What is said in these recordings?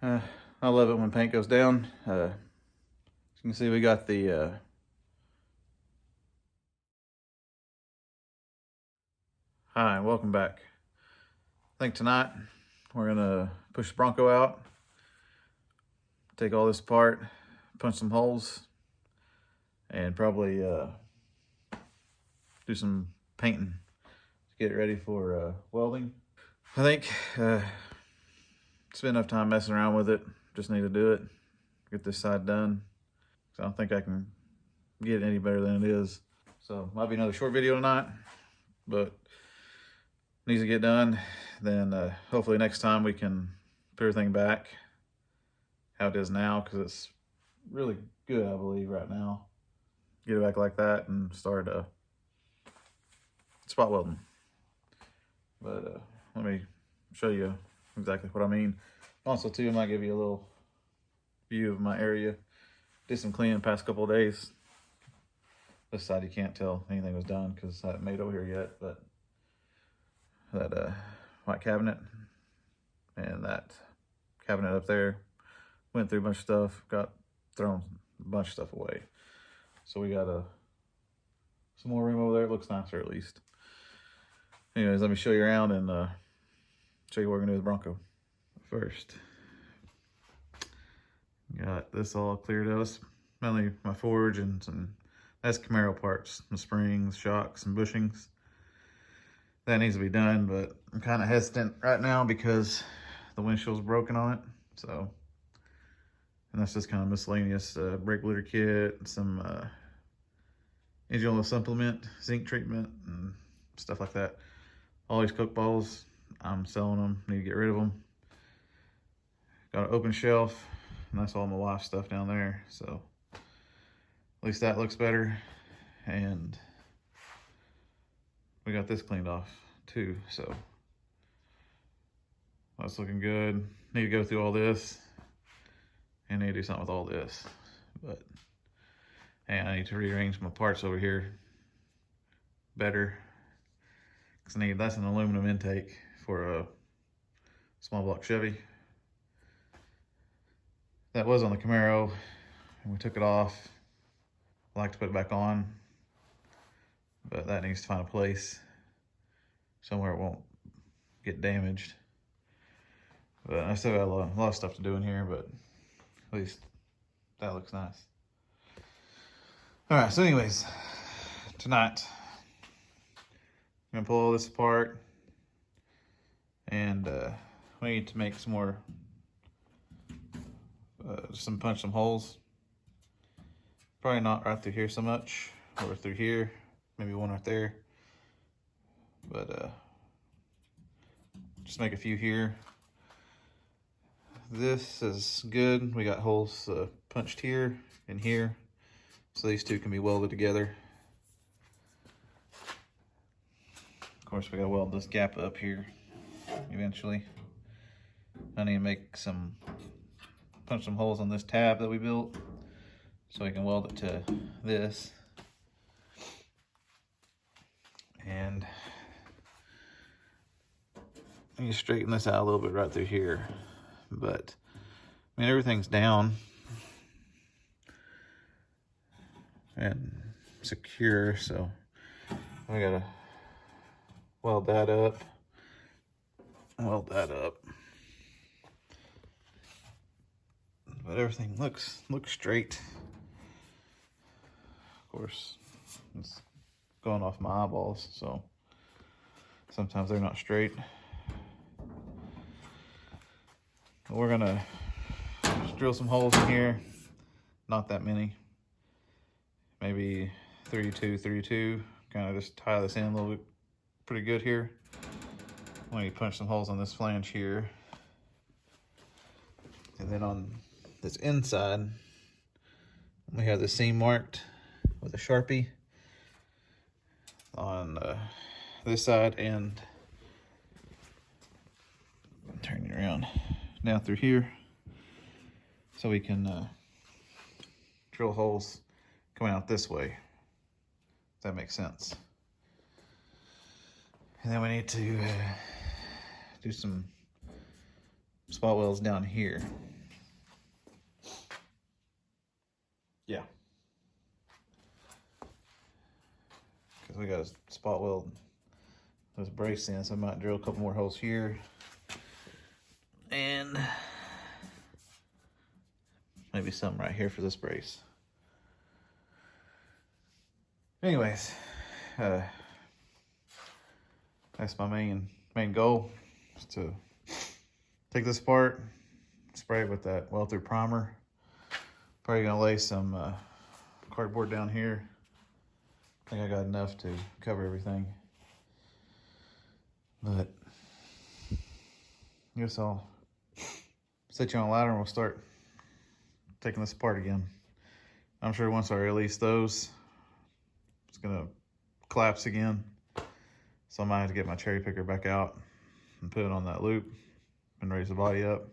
I love it when paint goes down. As you can see, we got the hi, welcome back. I think tonight we're gonna push the Bronco out, take all this apart, punch some holes, and probably do some painting to get it ready for welding. I think spent enough time messing around with it. Just need to do it, get this side done. So I don't think I can get it any better than it is. So might be another short video tonight, but needs to get done. Then hopefully next time we can put everything back how it is now, because it's really good, I believe, right now. Get it back like that and start spot welding. But let me show you exactly what I mean. Also too, I might give you a little view of my area. Did some cleaning the past couple of days. This side you can't tell anything was done because I haven't made over here yet, but that white cabinet and that cabinet up there, went through a bunch of stuff, got thrown a bunch of stuff away. So we got some more room over there. It looks nicer at least. Anyways, let me show you around and show you what we're gonna do with the Bronco. First, got this all cleared out. It's mainly my forge and some that's Camaro parts, some springs, shocks, and bushings. That needs to be done, but I'm kind of hesitant right now because the windshield's broken on it. So, and that's just kind of miscellaneous brake bleeder kit, some engine oil supplement, zinc treatment, and stuff like that. All these coke bottles, I'm selling them. Need to get rid of them. Got an open shelf, and that's all my wife's stuff down there. So at least that looks better. And we got this cleaned off too, so that's looking good. Need to go through all this and need to do something with all this. But and I need to rearrange my parts over here better, because that's an aluminum intake for a small block Chevy. That was on the Camaro and we took it off. I like to put it back on, but that needs to find a place somewhere it won't get damaged. But I still got a lot of stuff to do in here, but at least that looks nice. All right, so anyways, tonight I'm gonna pull all this apart, and we need to make some more, punch some holes. Probably not right through here so much, or through here, maybe one right there. But just make a few here. This is good. We got holes punched here and here, so these two can be welded together. Of course, we gotta weld this gap up here eventually. I need to punch some holes on this tab that we built, so we can weld it to this. And I need to straighten this out a little bit right through here. But I mean, everything's down and secure, so we gotta weld that up. But everything looks straight. Of course, it's going off my eyeballs, so sometimes they're not straight. But we're gonna just drill some holes in here, not that many, maybe 3-2, 3-2, kind of just tie this in a little bit pretty good here. When you punch some holes on this flange here, and then on this inside, we have the seam marked with a Sharpie on this side, and turn it around down through here, so we can drill holes coming out this way, if that makes sense. And then we need to do some spot welds down here. yeah. Because we got a spot weld this brace in, so I might drill a couple more holes here. And maybe something right here for this brace. Anyways, that's my main goal, is to take this apart, spray it with that weld through primer. Probably gonna lay some cardboard down here. I think I got enough to cover everything. But I guess I'll set you on a ladder and we'll start taking this apart again. I'm sure once I release those, it's gonna collapse again. So I might have to get my cherry picker back out and put it on that loop and raise the body up.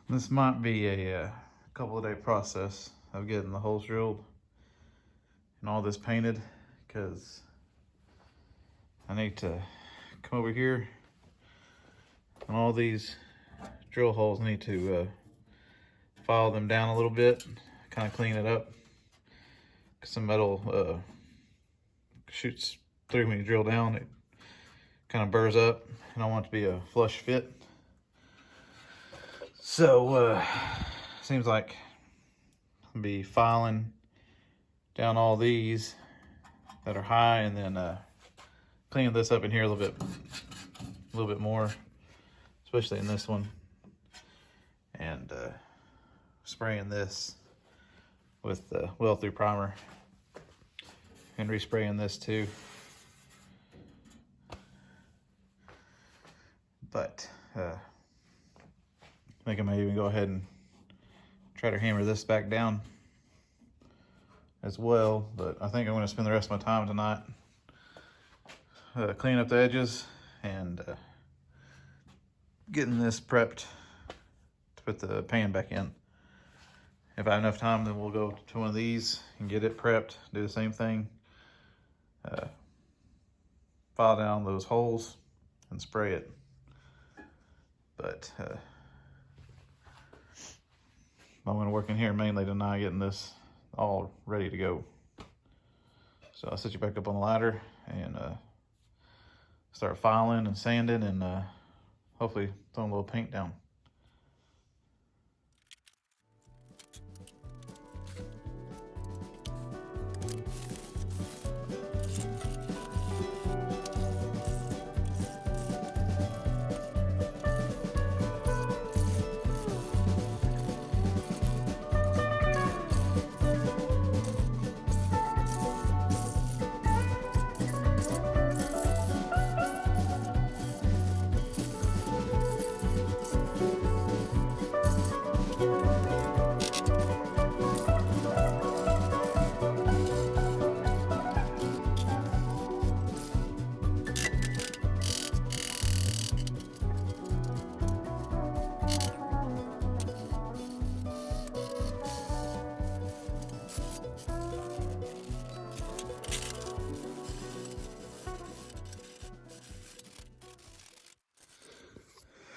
This might be a couple of day process of getting the holes drilled and all this painted, because I need to come over here and all these drill holes need to file them down a little bit, kind of clean it up, because some metal shoots through when you drill down. It kind of burrs up, and I want it to be a flush fit. So seems like I'll be filing down all these that are high, and then cleaning this up in here a little bit more, especially in this one, and spraying this with the weld through primer and respraying this too. But I think I may even go ahead and try to hammer this back down as well. But I think I'm going to spend the rest of my time tonight cleaning up the edges and getting this prepped to put the pan back in. If I have enough time, then we'll go to one of these and get it prepped, do the same thing, file down those holes and spray it. But I'm going to work in here mainly tonight, getting this all ready to go. So I'll set you back up on the ladder and start filing and sanding and hopefully throwing a little paint down.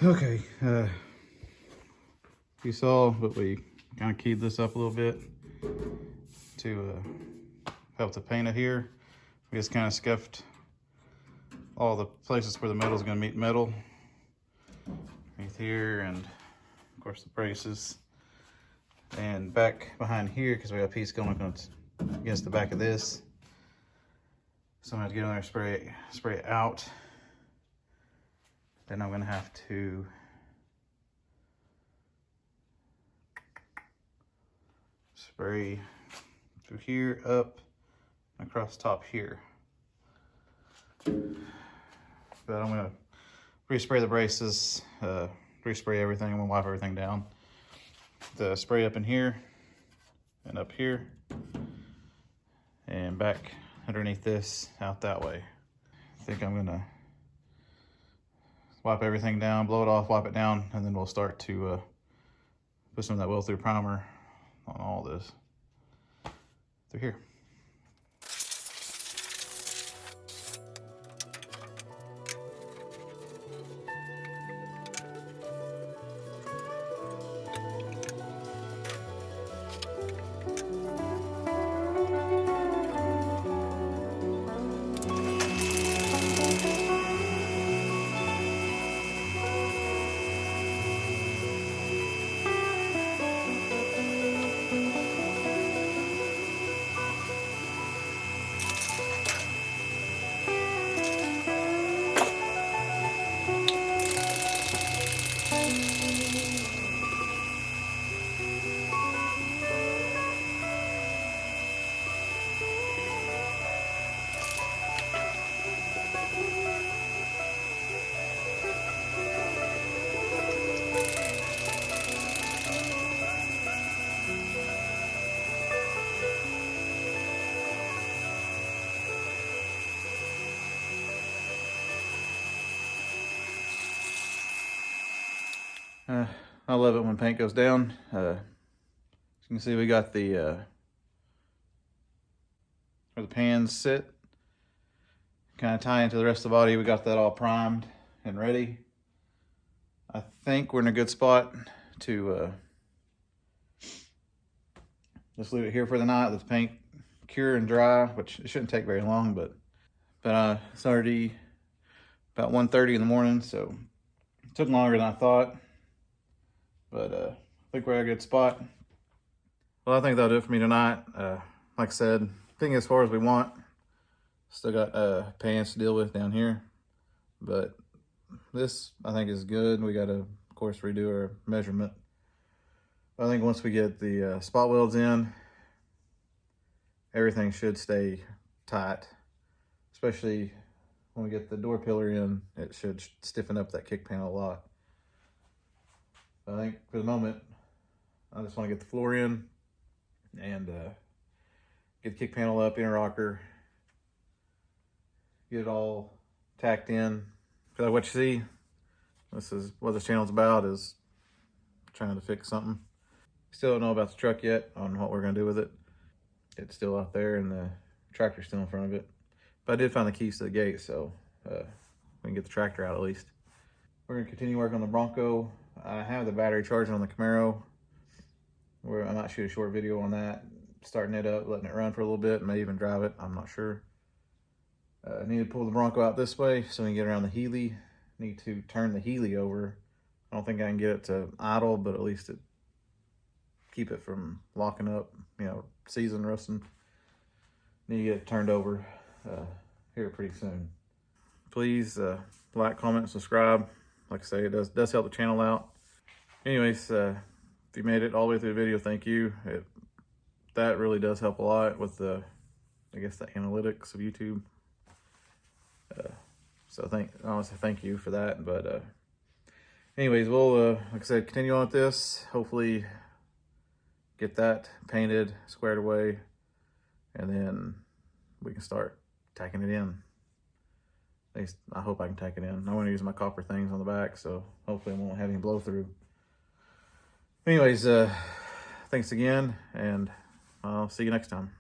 Okay, you saw, but we kind of keyed this up a little bit to help the paint adhere. We just kind of scuffed all the places where the metal is going to meet metal. Right here, and of course the braces. And back behind here, because we got a piece going against the back of this. So I'm going to get in there and spray it out. Then I'm going to have to spray through here, up, and across the top here. But I'm going to respray the braces, respray everything. I'm going to wipe everything down. The spray up in here and up here and back underneath this, out that way. I think I'm gonna wipe everything down, blow it off, wipe it down, and then we'll start to put some of that Weld thru primer on all this through here. I love it when paint goes down. As you can see, we got the where the pans sit, kind of tie into the rest of the body. We got that all primed and ready. I think we're in a good spot to just leave it here for the night. Let the paint cure and dry, which it shouldn't take very long, but it's already about 1:30 in the morning, so it took longer than I thought. But I think we're at a good spot. Well, I think that'll do it for me tonight. Like I said, I think as far as we want. Still got pans to deal with down here. But this, I think, is good. We got to, of course, redo our measurement. But I think once we get the spot welds in, everything should stay tight. Especially when we get the door pillar in, it should stiffen up that kick panel a lot. I think for the moment, I just want to get the floor in and get the kick panel up, inner rocker, get it all tacked in. Because what you see, this is what this channel's about, is trying to fix something. Still don't know about the truck yet on what we're going to do with it. It's still out there and the tractor's still in front of it. But I did find the keys to the gate, so we can get the tractor out at least. We're going to continue working on the Bronco. I have the battery charging on the Camaro. I might shoot a short video on that, starting it up, letting it run for a little bit, may even drive it, I'm not sure. I need to pull the Bronco out this way so we can get around the Healy. Need to turn the Healy over. I don't think I can get it to idle, but at least keep it from locking up, seizing, rusting. Need to get it turned over here pretty soon. Please like, comment, subscribe. Like I say, it does help the channel out. Anyways, if you made it all the way through the video, thank you. That really does help a lot with the analytics of YouTube. So I want to say thank you for that. But anyways, we'll like I said, continue on with this. Hopefully, get that painted, squared away, and then we can start tacking it in. At least I hope I can tack it in. I want to use my copper things on the back, so hopefully I won't have any blow through. Anyways, thanks again, and I'll see you next time.